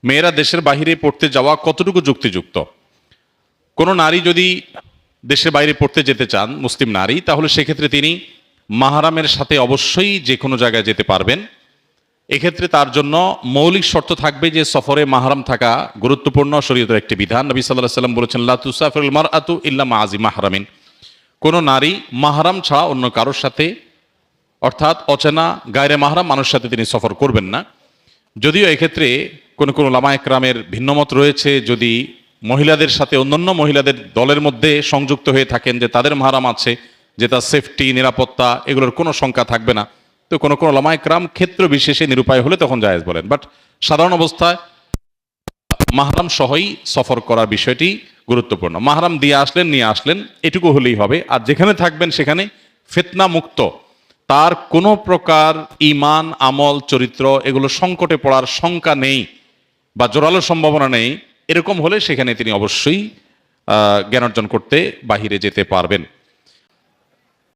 মেয়েরা দেশের বাইরে পড়তে যাওয়া কতটুকু যুক্তিযুক্ত? কোনো নারী যদি দেশের বাইরে পড়তে যেতে চান, মুসলিম নারী, তাহলে সেক্ষেত্রে তিনি মাহরামের সাথে অবশ্যই যে কোনো জায়গায় যেতে পারবেন। এক্ষেত্রে তার জন্য মৌলিক শর্ত থাকবে যে সফরে মাহরাম থাকা গুরুত্বপূর্ণ, শরীয়তের একটি বিধান। নবী সাল্লাল্লাহু আলাইহি ওয়াসাল্লাম বলেছেন, লা তুসাফিরুল মারআতু ইল্লা মা'আজি মাহরামিন। কোনো নারী মাহরাম ছাড়া অন্য কারোর সাথে, অর্থাৎ অচেনা গায়রে মাহরাম মানুষের সাথে তিনি সফর করবেন না। যদিও এক্ষেত্রে কোনো কোনো উলামা একরামের ভিন্নমত রয়েছে, যদি মহিলাদের সাথে অন্যান্য মহিলাদের দলের মধ্যে সংযুক্ত হয়ে থাকেন, যে তাদের মাহরাম আছে, যে তার সেফটি, নিরাপত্তা এগুলোর কোনো শঙ্কা থাকবে না, তো কোনো কোনো উলামা একরাম ক্ষেত্র বিশেষে নিরুপায় হলে তখন জায়েজ বলেন। বাট সাধারণ অবস্থায় মাহরাম সহই সফর করার বিষয়টি গুরুত্বপূর্ণ। মাহরাম দিয়ে আসলেন, নিয়ে আসলেন, এটুকু হলেই হবে। আর যেখানে থাকবেন সেখানে ফিতনা মুক্ত, তার কোনো প্রকার ঈমান, আমল, চরিত্র এগুলো সংকটে পড়ার শঙ্কা নেই বা জোরালো সম্ভাবনা নেই, এরকম হলে সেখানে তিনি অবশ্যই জ্ঞান অর্জন করতে বাহিরে যেতে পারবেন।